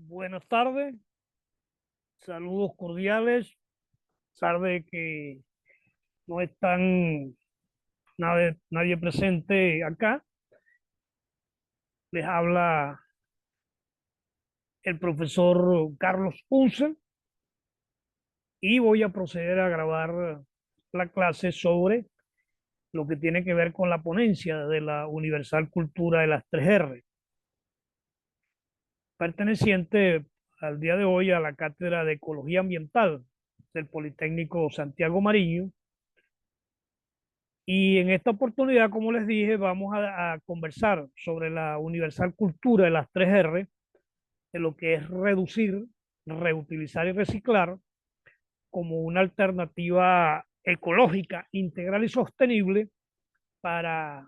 Buenas tardes, saludos cordiales. Tarde que no están nadie presente acá. Les habla el profesor Carlos Unce y voy a proceder a grabar la clase sobre lo que tiene que ver con la ponencia de la Universal Cultura de las 3R, perteneciente al día de hoy a la Cátedra de Ecología Ambiental del Politécnico Santiago Mariño. Y en esta oportunidad, como les dije, vamos a conversar sobre la universal cultura de las 3R, de lo que es reducir, reutilizar y reciclar como una alternativa ecológica, integral y sostenible para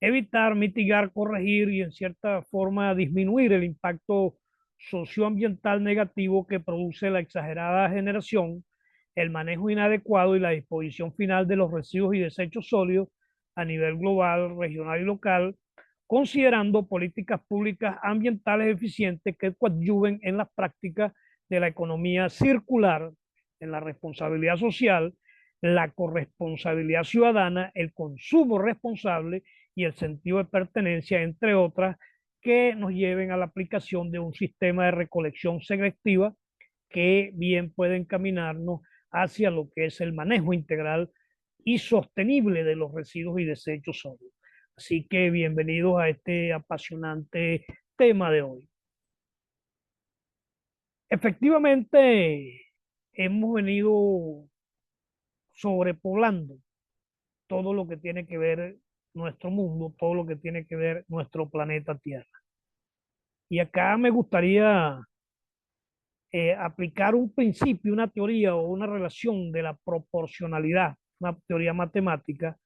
evitar, mitigar, corregir y en cierta forma disminuir el impacto socioambiental negativo que produce la exagerada generación, el manejo inadecuado y la disposición final de los residuos y desechos sólidos a nivel global, regional y local, considerando políticas públicas ambientales eficientes que coadyuven en las prácticas de la economía circular, en la responsabilidad social, la corresponsabilidad ciudadana, el consumo responsable y el sentido de pertenencia, entre otras, que nos lleven a la aplicación de un sistema de recolección selectiva que bien puede encaminarnos hacia lo que es el manejo integral y sostenible de los residuos y desechos sólidos. Así que bienvenidos a este apasionante tema de hoy. Efectivamente, hemos venido sobrepoblando todo lo que tiene que ver nuestro mundo, todo lo que tiene que ver nuestro planeta Tierra. Y acá me gustaría aplicar un principio, una teoría o una relación de la proporcionalidad, una teoría matemática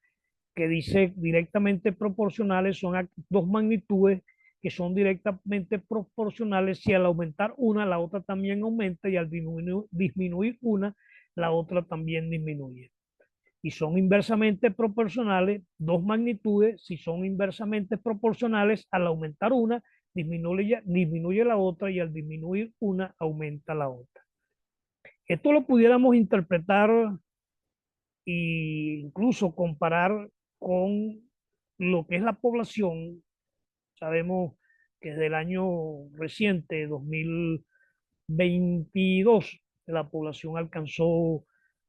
que dice directamente proporcionales son dos magnitudes que son directamente proporcionales si al aumentar una, la otra también aumenta y al disminuir una, la otra también disminuye. Y son inversamente proporcionales, dos magnitudes, si son inversamente proporcionales, al aumentar una, disminuye la otra y al disminuir una, aumenta la otra. Esto lo pudiéramos interpretar e incluso comparar con lo que es la población. Sabemos que desde el año reciente, 2022, la población alcanzó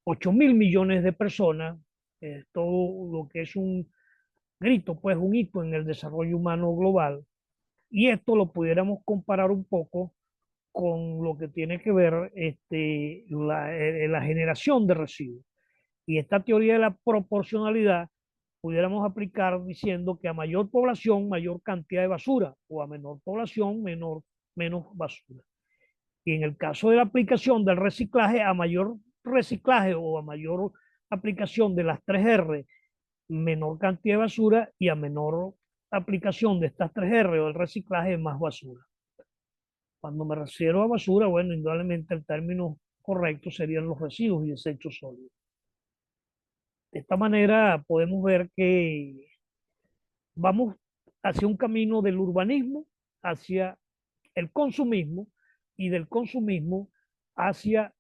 8.000 millones de personas, todo lo que es un grito, pues un hito en el desarrollo humano global. Y esto lo pudiéramos comparar un poco con lo que tiene que ver la generación de residuos. Y esta teoría de la proporcionalidad pudiéramos aplicar diciendo que a mayor población, mayor cantidad de basura, o a menor población, menos basura. Y en el caso de la aplicación del reciclaje, a mayor reciclaje o a mayor aplicación de las 3R, menor cantidad de basura, y a menor aplicación de estas 3R o el reciclaje, más basura. Cuando me refiero a basura, bueno, indudablemente el término correcto serían los residuos y desechos sólidos. De esta manera podemos ver que vamos hacia un camino del urbanismo, hacia el consumismo y del consumismo hacia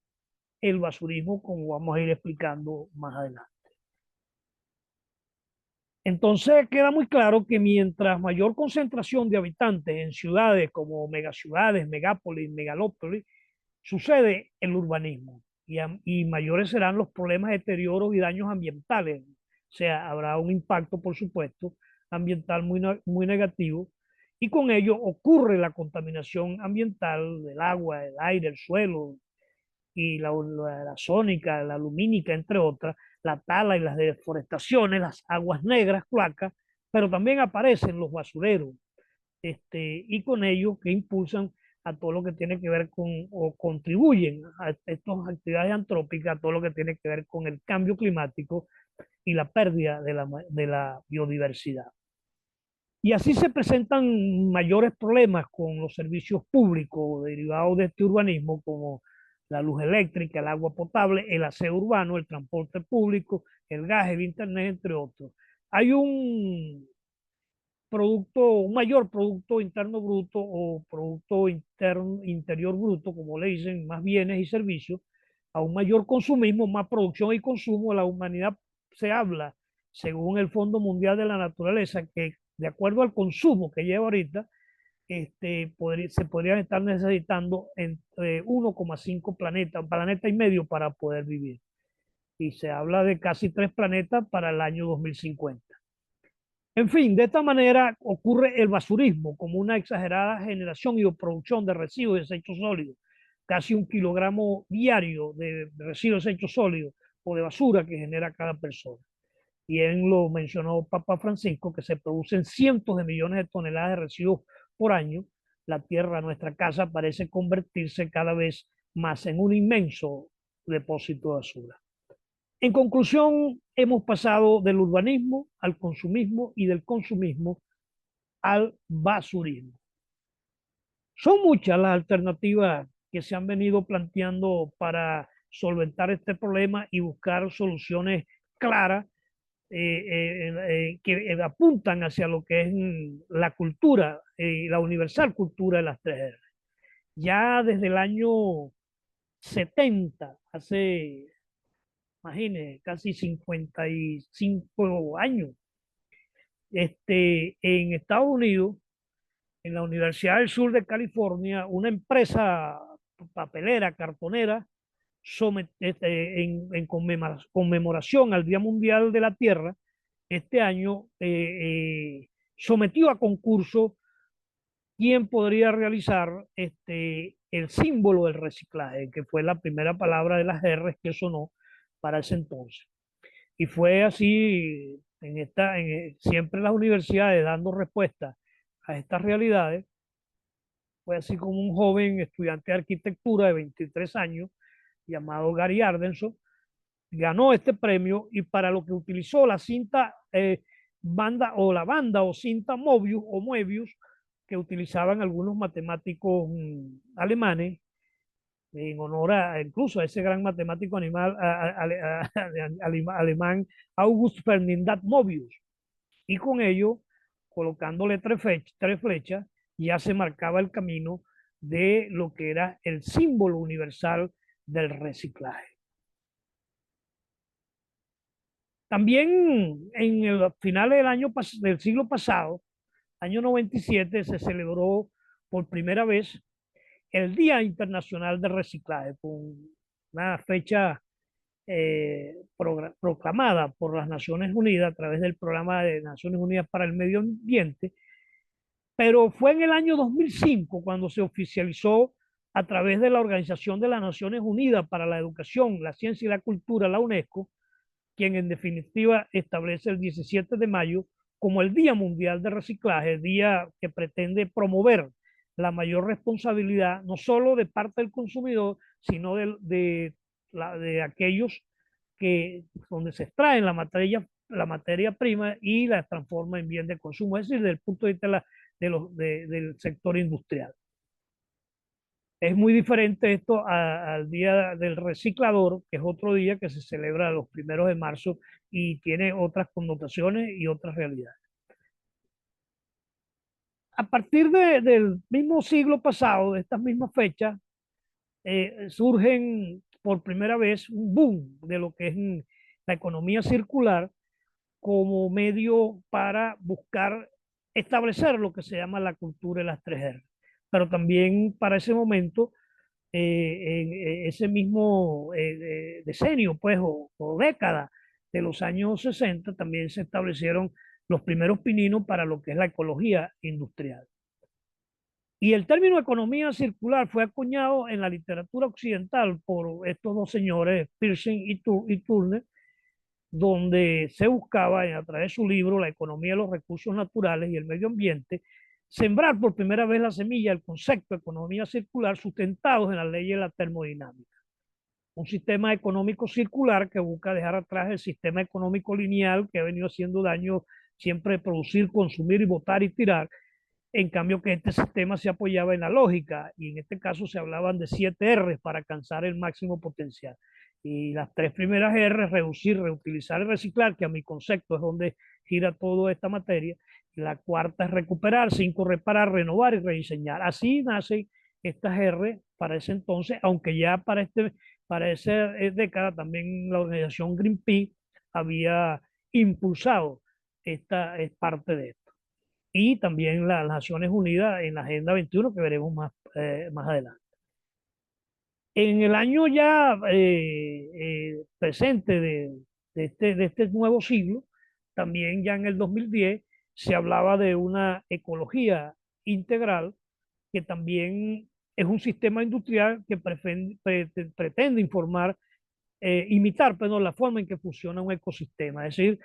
el basurismo, como vamos a ir explicando más adelante. Entonces queda muy claro que mientras mayor concentración de habitantes en ciudades como megaciudades, megápolis, megalópolis, sucede el urbanismo y mayores serán los problemas de deterioros y daños ambientales. O sea, habrá un impacto, por supuesto, ambiental muy negativo y con ello ocurre la contaminación ambiental del agua, el aire, el suelo y la sónica, la lumínica, entre otras, la tala y las deforestaciones, las aguas negras, cloacas, pero también aparecen los basureros, y con ellos que impulsan a todo lo que tiene que ver con o contribuyen a estas actividades antrópicas, a todo lo que tiene que ver con el cambio climático y la pérdida de la biodiversidad. Y así se presentan mayores problemas con los servicios públicos derivados de este urbanismo, como la luz eléctrica, el agua potable, el aseo urbano, el transporte público, el gas, el internet, entre otros. Hay un un mayor producto interno bruto o producto interior bruto, como le dicen, más bienes y servicios, a un mayor consumismo, más producción y consumo. La humanidad se habla, según el Fondo Mundial de la Naturaleza, que de acuerdo al consumo que lleva ahorita, se podrían estar necesitando entre 1,5 planetas, un planeta y medio para poder vivir. Y se habla de casi 3 planetas para el año 2050. En fin, de esta manera ocurre el basurismo como una exagerada generación y producción de residuos y desechos sólidos, casi 1 kilogramo diario de residuos de desechos sólidos o de basura que genera cada persona. Y él lo mencionó Papa Francisco, que se producen cientos de millones de toneladas de residuos por año. La tierra, nuestra casa, parece convertirse cada vez más en un inmenso depósito de basura. En conclusión, hemos pasado del urbanismo al consumismo y del consumismo al basurismo. Son muchas las alternativas que se han venido planteando para solventar este problema y buscar soluciones claras que apuntan hacia lo que es la cultura, la universal cultura de las 3R. Ya desde el año 70, hace, imagínense, casi 55 años, en Estados Unidos, en la Universidad del Sur de California, una empresa papelera, cartonera, en conmemoración al Día Mundial de la Tierra, este año sometió a concurso quién podría realizar el símbolo del reciclaje, que fue la primera palabra de las R que sonó para ese entonces. Y fue así, siempre las universidades dando respuesta a estas realidades. Fue así como un joven estudiante de arquitectura de 23 años, llamado Gary Ardenson, ganó este premio y para lo que utilizó la cinta banda o cinta Moebius que utilizaban algunos matemáticos alemanes en honor incluso a ese gran matemático alemán August Ferdinand Moebius. Y con ello, colocándole tres flechas, ya se marcaba el camino de lo que era el símbolo universal del reciclaje. También en el finales del siglo pasado, año 97, se celebró por primera vez el Día Internacional del Reciclaje, con una fecha proclamada por las Naciones Unidas a través del Programa de Naciones Unidas para el Medio Ambiente, pero fue en el año 2005 cuando se oficializó a través de la Organización de las Naciones Unidas para la Educación, la Ciencia y la Cultura, la UNESCO, quien en definitiva establece el 17 de mayo como el Día Mundial de Reciclaje, día que pretende promover la mayor responsabilidad, no solo de parte del consumidor, sino de aquellos donde se extraen la materia prima y la transforma en bien de consumo, es decir, desde el punto de vista del sector industrial. Es muy diferente esto al Día del Reciclador, que es otro día que se celebra los 1 de marzo y tiene otras connotaciones y otras realidades. A partir del mismo siglo pasado, de estas mismas fechas, surgen por primera vez un boom de lo que es la economía circular como medio para buscar establecer lo que se llama la cultura de las 3R. Pero también para ese momento, en ese mismo decenio, pues, o década de los años 60, también se establecieron los primeros pininos para lo que es la ecología industrial. Y el término economía circular fue acuñado en la literatura occidental por estos dos señores, Pearson y Turner, donde se buscaba, a través de su libro La economía de los recursos naturales y el medio ambiente, sembrar por primera vez la semilla del concepto de economía circular sustentados en las leyes de la termodinámica. Un sistema económico circular que busca dejar atrás el sistema económico lineal que ha venido haciendo daño siempre de producir, consumir y botar y tirar. En cambio que este sistema se apoyaba en la lógica y en este caso se hablaban de 7 R para alcanzar el máximo potencial. Y las 3 primeras R, reducir, reutilizar y reciclar, que a mi concepto es donde gira toda esta materia. La cuarta es recuperar, cinco, reparar, renovar y rediseñar. Así nacen estas R para ese entonces, aunque ya para esa década también la organización Greenpeace había impulsado esta es parte de esto. Y también las Naciones Unidas en la Agenda 21, que veremos más adelante. En el año ya presente de este nuevo siglo, también ya en el 2010, se hablaba de una ecología integral que también es un sistema industrial que pretende informar, imitar, perdón, la forma en que funciona un ecosistema. Es decir,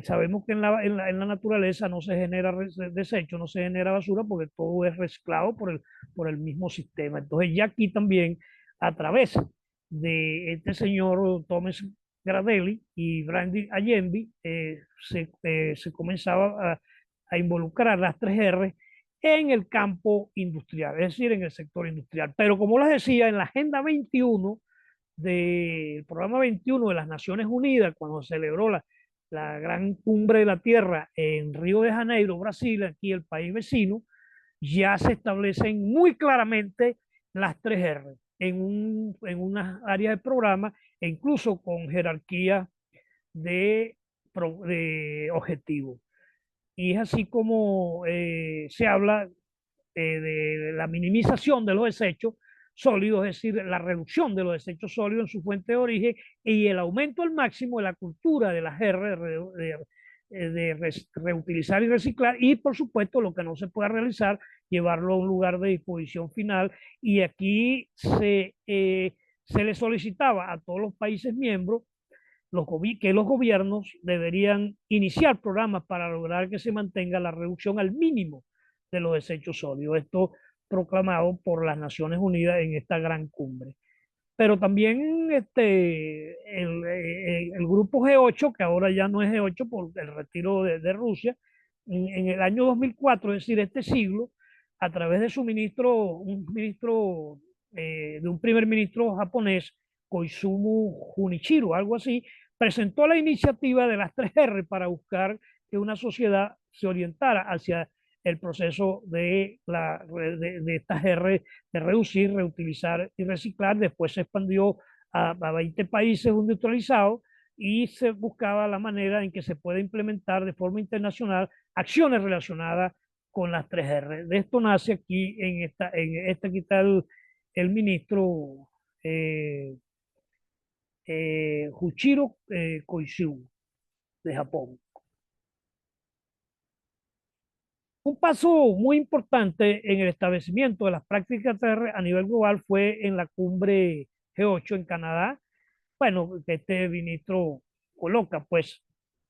sabemos que en la naturaleza no se genera desecho, no se genera basura porque todo es reciclado por el mismo sistema. Entonces ya aquí también, a través de este señor Thomas Gradelli y Brandy Allende, se comenzaba a involucrar las 3R en el campo industrial, es decir, en el sector industrial. Pero como les decía, en la Agenda 21 del programa 21 de las Naciones Unidas, cuando se celebró la gran cumbre de la Tierra en Río de Janeiro, Brasil, aquí el país vecino, ya se establecen muy claramente las 3R en unas áreas del programa e incluso con jerarquía de objetivos. Y es así como se habla de la minimización de los desechos sólidos, es decir, la reducción de los desechos sólidos en su fuente de origen y el aumento al máximo de la cultura de las R de reutilizar y reciclar y por supuesto lo que no se pueda realizar, llevarlo a un lugar de disposición final y aquí se le solicitaba a todos los países miembros que los gobiernos deberían iniciar programas para lograr que se mantenga la reducción al mínimo de los desechos sólidos. Esto proclamado por las Naciones Unidas en esta gran cumbre. Pero también el grupo G8, que ahora ya no es G8 por el retiro de Rusia, en el año 2004, es decir, este siglo, a través de su ministro, de un primer ministro japonés, Koizumi Junichiro, algo así, presentó la iniciativa de las 3R para buscar que una sociedad se orientara hacia el proceso de estas R de reducir, reutilizar y reciclar. Después se expandió a 20 países industrializados y se buscaba la manera en que se puede implementar de forma internacional acciones relacionadas con las 3R. De esto nace aquí aquí está el ministro Juichiro Koizumi de Japón. Un paso muy importante en el establecimiento de las prácticas TR a nivel global fue en la cumbre G8 en Canadá. Bueno, que este ministro coloca pues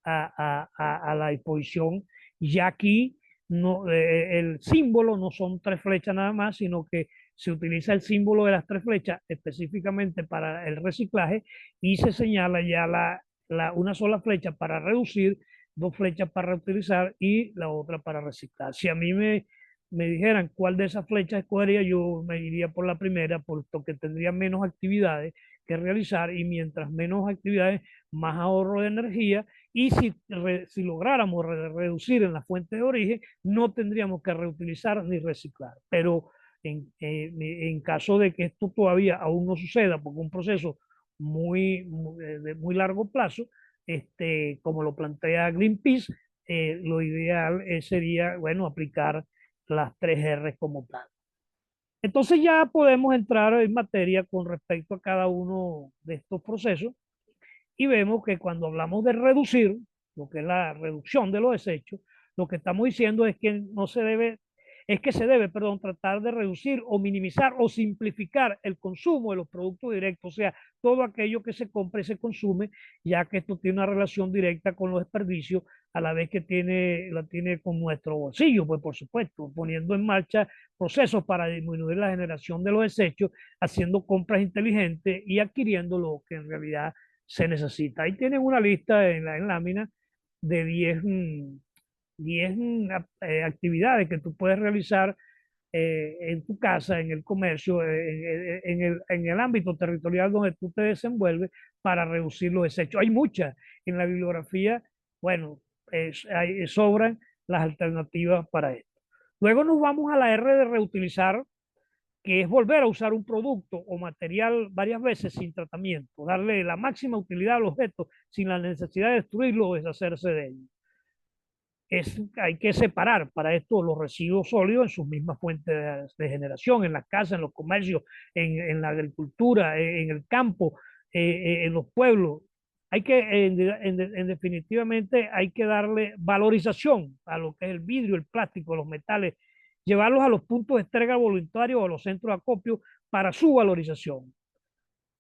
a la disposición, ya aquí no, el símbolo no son tres flechas nada más, sino que se utiliza el símbolo de las tres flechas específicamente para el reciclaje y se señala ya una sola flecha para reducir, dos flechas para reutilizar y la otra para reciclar. Si a mí me dijeran cuál de esas flechas escogería, yo me iría por la primera, puesto que tendría menos actividades que realizar y mientras menos actividades, más ahorro de energía y si lográramos reducir en la fuente de origen, no tendríamos que reutilizar ni reciclar. Pero en caso de que esto todavía aún no suceda, porque es un proceso de muy largo plazo, como lo plantea Greenpeace, lo ideal sería, bueno, aplicar las 3R como tal. Entonces ya podemos entrar en materia con respecto a cada uno de estos procesos y vemos que cuando hablamos de reducir, lo que es la reducción de los desechos, lo que estamos diciendo es que no se debe, es que se debe, perdón, tratar de reducir o minimizar o simplificar el consumo de los productos directos, o sea, todo aquello que se compra y se consume, ya que esto tiene una relación directa con los desperdicios, a la vez que la tiene con nuestro bolsillo, pues por supuesto, poniendo en marcha procesos para disminuir la generación de los desechos, haciendo compras inteligentes y adquiriendo lo que en realidad se necesita. Ahí tienen una lista en lámina de 10 actividades que tú puedes realizar en tu casa, en el comercio, en el ámbito territorial donde tú te desenvuelves para reducir los desechos. Hay muchas en la bibliografía, bueno, sobran las alternativas para esto. Luego nos vamos a la R de reutilizar, que es volver a usar un producto o material varias veces sin tratamiento, darle la máxima utilidad al objeto sin la necesidad de destruirlo o deshacerse de él. Hay que separar para esto los residuos sólidos en sus mismas fuentes de generación, en las casas, en los comercios, en la agricultura, en el campo, en los pueblos. Hay que, definitivamente, hay que darle valorización a lo que es el vidrio, el plástico, los metales, llevarlos a los puntos de entrega voluntario o a los centros de acopio para su valorización.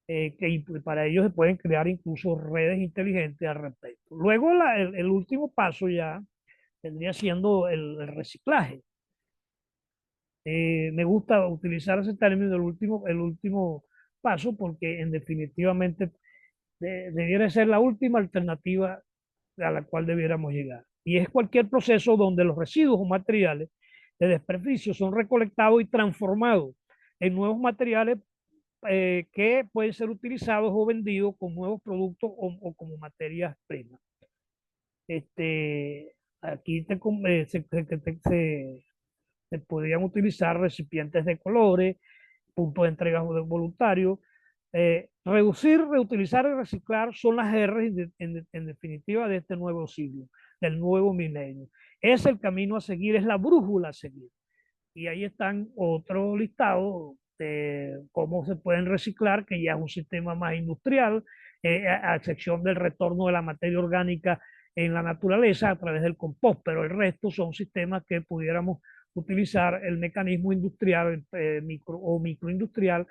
Y para ello se pueden crear incluso redes inteligentes al respecto. Luego, el último paso ya vendría siendo el reciclaje. Me gusta utilizar ese término, el último paso, porque en definitivamente debiera ser la última alternativa a la cual debiéramos llegar. Y es cualquier proceso donde los residuos o materiales de desperdicio son recolectados y transformados en nuevos materiales que pueden ser utilizados o vendidos como nuevos productos o como materias primas. Aquí se podrían utilizar recipientes de colores, puntos de entrega voluntarios. Reducir, reutilizar y reciclar son las R en definitiva de este nuevo siglo, del nuevo milenio. Es el camino a seguir, es la brújula a seguir. Y ahí están otros listados de cómo se pueden reciclar, que ya es un sistema más industrial, a excepción del retorno de la materia orgánica en la naturaleza a través del compost, pero el resto son sistemas que pudiéramos utilizar el mecanismo industrial micro o microindustrial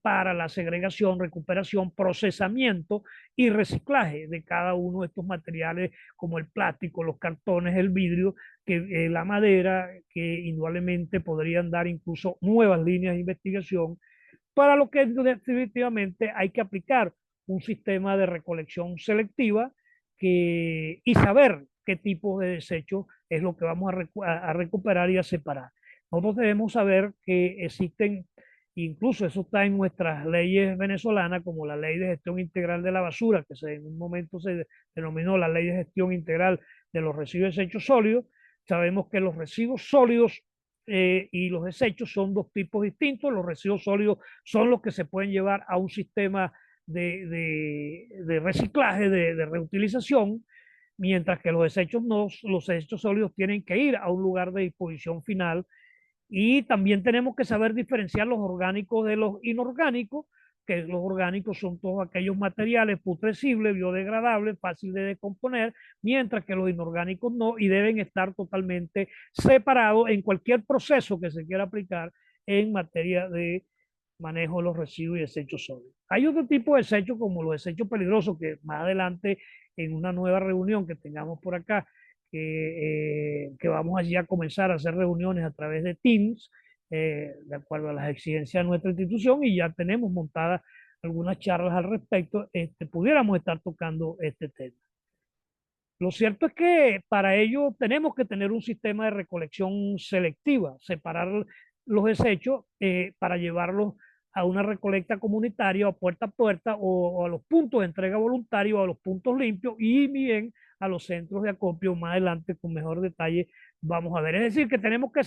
para la segregación, recuperación, procesamiento y reciclaje de cada uno de estos materiales como el plástico, los cartones, el vidrio, la madera, que indudablemente podrían dar incluso nuevas líneas de investigación, para lo que definitivamente hay que aplicar un sistema de recolección selectiva y saber qué tipo de desecho es lo que vamos a recuperar y a separar. Nosotros debemos saber que existen, incluso eso está en nuestras leyes venezolanas, como la Ley de Gestión Integral de la Basura, que en un momento se denominó la Ley de Gestión Integral de los Residuos y Desechos Sólidos. Sabemos que los residuos sólidos y los desechos son dos tipos distintos. Los residuos sólidos son los que se pueden llevar a un sistema de reciclaje, de reutilización, mientras que los desechos no, los desechos sólidos tienen que ir a un lugar de disposición final. Y también tenemos que saber diferenciar los orgánicos de los inorgánicos, que los orgánicos son todos aquellos materiales putrescibles, biodegradables, fáciles de descomponer, mientras que los inorgánicos no, y deben estar totalmente separados en cualquier proceso que se quiera aplicar en materia de manejo de los residuos y desechos sólidos. Hay otro tipo de desechos como los desechos peligrosos que más adelante en una nueva reunión que tengamos por acá, que vamos allí a comenzar a hacer reuniones a través de Teams, de acuerdo a las exigencias de nuestra institución, y ya tenemos montadas algunas charlas al respecto, pudiéramos estar tocando este tema. Lo cierto es que para ello tenemos que tener un sistema de recolección selectiva, separar los desechos para llevarlos a una recolecta comunitaria o puerta a puerta o a los puntos de entrega voluntaria o a los puntos limpios y bien a los centros de acopio. Más adelante con mejor detalle vamos a ver. Es decir, que tenemos que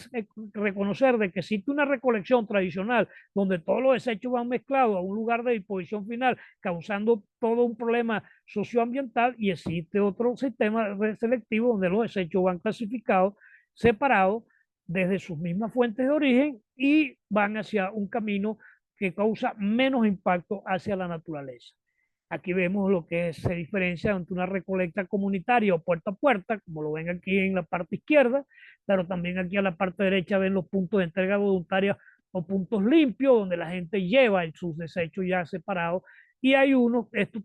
reconocer de que existe una recolección tradicional donde todos los desechos van mezclados a un lugar de disposición final, causando todo un problema socioambiental, y existe otro sistema selectivo donde los desechos van clasificados, separados desde sus mismas fuentes de origen y van hacia un camino que causa menos impacto hacia la naturaleza. Aquí vemos lo que se diferencia entre una recolecta comunitaria o puerta a puerta, como lo ven aquí en la parte izquierda, pero también aquí a la parte derecha ven los puntos de entrega voluntaria o puntos limpios, donde la gente lleva sus desechos ya separados. Y hay unos, estos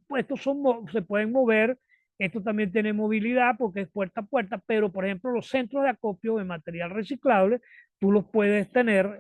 se pueden mover, esto también tiene movilidad porque es puerta a puerta, pero por ejemplo los centros de acopio de material reciclable, tú los puedes tener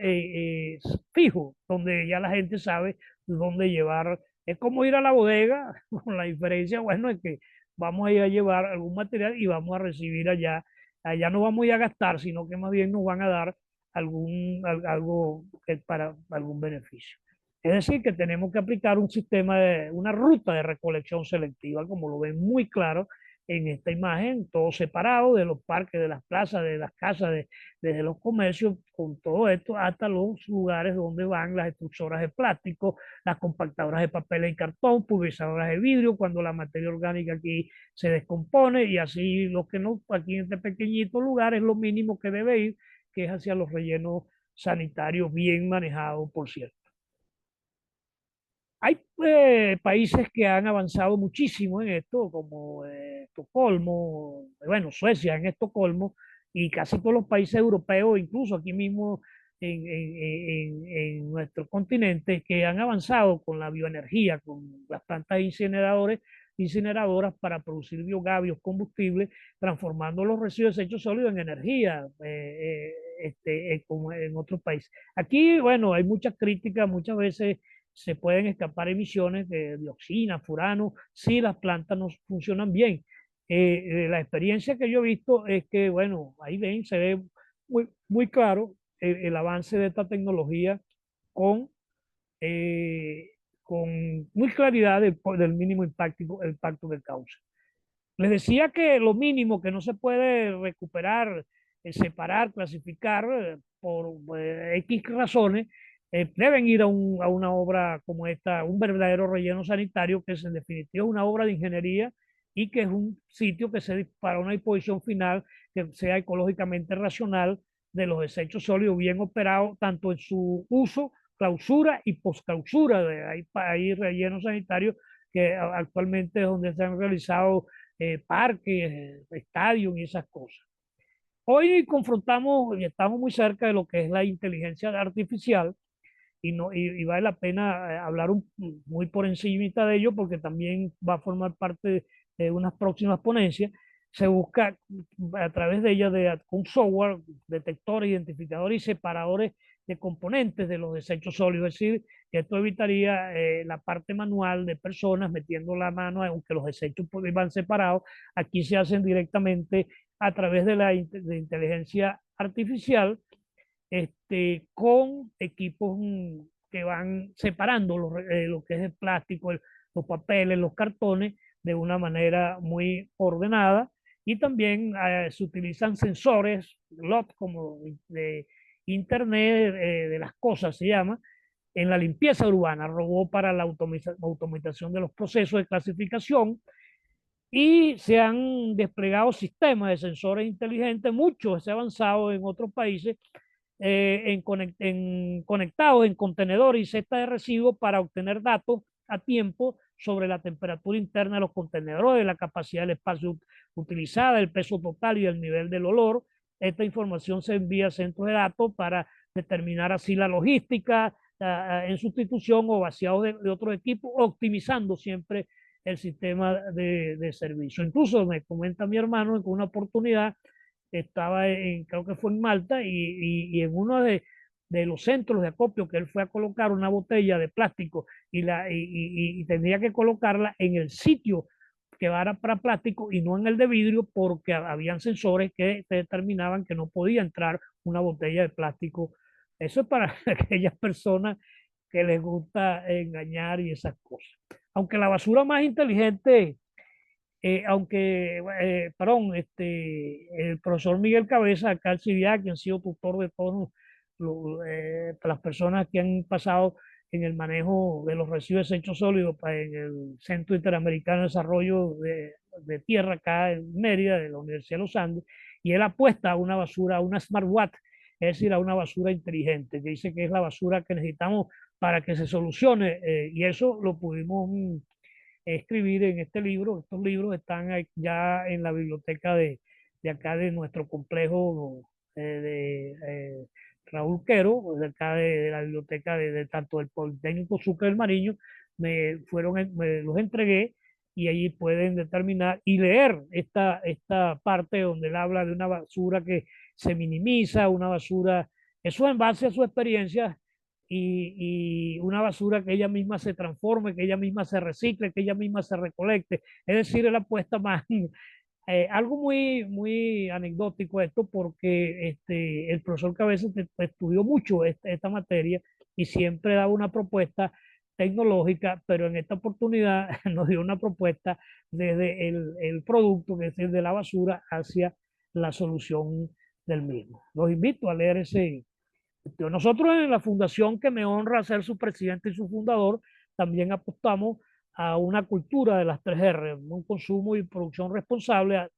fijos, donde ya la gente sabe dónde llevar. Es como ir a la bodega, con la diferencia, bueno, es que vamos a ir a llevar algún material y vamos a recibir allá. Allá no vamos a ir a gastar, sino que más bien nos van a dar algo para algún beneficio. Es decir, que tenemos que aplicar un sistema una ruta de recolección selectiva, como lo ven muy claro en esta imagen, todo separado de los parques, de las plazas, de las casas, desde los comercios, con todo esto, hasta los lugares donde van las extrusoras de plástico, las compactadoras de papel y cartón, pulverizadoras de vidrio, cuando la materia orgánica aquí se descompone, y así lo que no, aquí en este pequeñito lugar es lo mínimo que debe ir, que es hacia los rellenos sanitarios bien manejados, por cierto. Hay países que han avanzado muchísimo en esto, como Estocolmo, bueno, Suecia en Estocolmo, y casi todos los países europeos, incluso aquí mismo en nuestro continente, que han avanzado con la bioenergía, con las plantas incineradoras para producir biogás, biocombustible, transformando los residuos desechos sólidos en energía, como en otros países. Aquí, bueno, hay muchas críticas, muchas veces se pueden escapar emisiones de dioxina, furano, si las plantas no funcionan bien. La experiencia que yo he visto es que, bueno, ahí ven, se ve muy claro el avance de esta tecnología con, eh, con muy claridad del mínimo impacto que causa. Les decía que lo mínimo que no se puede recuperar, separar, clasificar por X razones, deben ir a una obra como esta, un verdadero relleno sanitario, que es en definitiva una obra de ingeniería y que es un sitio que se para una disposición final que sea ecológicamente racional de los desechos sólidos bien operados, tanto en su uso, clausura y posclausura. Hay rellenos sanitarios que actualmente es donde se han realizado parques, estadios y esas cosas. Hoy confrontamos y estamos muy cerca de lo que es la inteligencia artificial, y vale la pena hablar muy por encima de ello, porque también va a formar parte de unas próximas ponencias. Se busca a través de ella, con software, detectores, identificadores y separadores de componentes de los desechos sólidos. Es decir, que esto evitaría la parte manual de personas metiendo la mano, aunque los desechos van separados. Aquí se hacen directamente a través de la inteligencia artificial, con equipos que van separando lo que es el plástico, los papeles, los cartones, de una manera muy ordenada. Y también se utilizan sensores, LOT, como de Internet de las cosas se llama, en la limpieza urbana, robot para la automatización de los procesos de clasificación, y se han desplegado sistemas de sensores inteligentes, muchos se han avanzado en otros países, conectados en contenedores y cestas de residuos para obtener datos a tiempo sobre la temperatura interna de los contenedores, la capacidad del espacio utilizada, el peso total y el nivel del olor. Esta información se envía a centros de datos para determinar así la logística en sustitución o vaciado de otros equipos, optimizando siempre el sistema de servicio. Incluso me comenta mi hermano que una oportunidad estaba creo que fue en Malta, y en uno de los centros de acopio que él fue a colocar una botella de plástico, y tendría que colocarla en el sitio que era para plástico y no en el de vidrio, porque habían sensores que determinaban que no podía entrar una botella de plástico. Eso es para aquellas personas que les gusta engañar y esas cosas. Aunque la basura más inteligente, perdón, el profesor Miguel Cabeza, acá al CIVIA, quien ha sido tutor de todas las personas que han pasado en el manejo de los residuos de desechos sólidos en el Centro Interamericano de Desarrollo de Tierra, acá en Mérida, de la Universidad de los Andes, y él apuesta a una basura, a una smartwatt, es decir, a una basura inteligente, que dice que es la basura que necesitamos para que se solucione, y eso lo pudimos escribir en este libro. Estos libros están ya en la biblioteca de acá de nuestro complejo de Raúl Quero, de acá de la biblioteca tanto del Politécnico Sucre del Mariño. Me los entregué, y allí pueden determinar y leer esta parte donde él habla de una basura que se minimiza, una basura, eso en base a su experiencia, y una basura que ella misma se transforme, que ella misma se recicle, que ella misma se recolecte. Es decir, él apuesta más, algo muy anecdótico esto, porque el profesor Cabeza estudió mucho esta materia y siempre daba una propuesta tecnológica, pero en esta oportunidad nos dio una propuesta desde el producto, que es el de la basura, hacia la solución del mismo. Los invito a leer ese. Nosotros en la fundación, que me honra ser su presidente y su fundador, también apostamos a una cultura de las 3R, un consumo y producción responsable,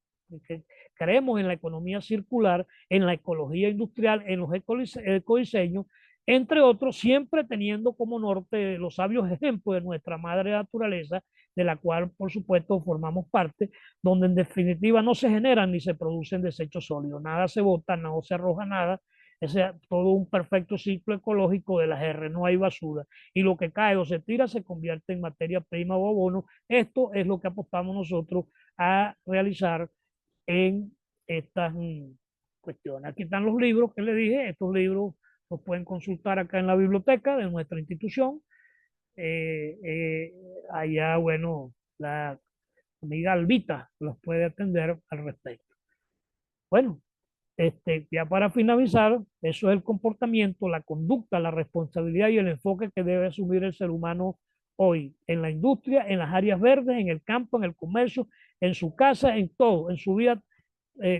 que creemos en la economía circular, en la ecología industrial, en los ecodiseños, entre otros, siempre teniendo como norte los sabios ejemplos de nuestra madre naturaleza, de la cual, por supuesto, formamos parte, donde en definitiva no se generan ni se producen desechos sólidos, nada se bota, no se arroja nada, es todo un perfecto ciclo ecológico de las R, no hay basura. Y lo que cae o se tira se convierte en materia prima o abono. Esto es lo que apostamos nosotros a realizar en estas cuestiones. Aquí están los libros que les dije. Estos libros los pueden consultar acá en la biblioteca de nuestra institución. Allá, bueno, la amiga Albita los puede atender al respecto. Bueno, ya para finalizar, eso es el comportamiento, la conducta, la responsabilidad y el enfoque que debe asumir el ser humano hoy, en la industria, en las áreas verdes, en el campo, en el comercio, en su casa, en todo, en su vida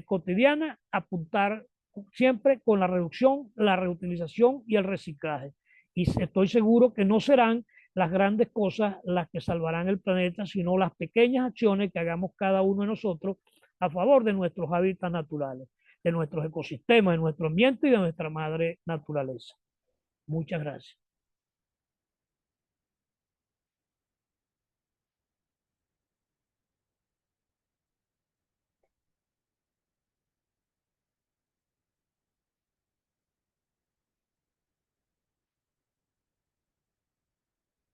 cotidiana, apuntar siempre con la reducción, la reutilización y el reciclaje. Y estoy seguro que no serán las grandes cosas las que salvarán el planeta, sino las pequeñas acciones que hagamos cada uno de nosotros a favor de nuestros hábitats naturales, de nuestros ecosistemas, de nuestro ambiente y de nuestra madre naturaleza. Muchas gracias.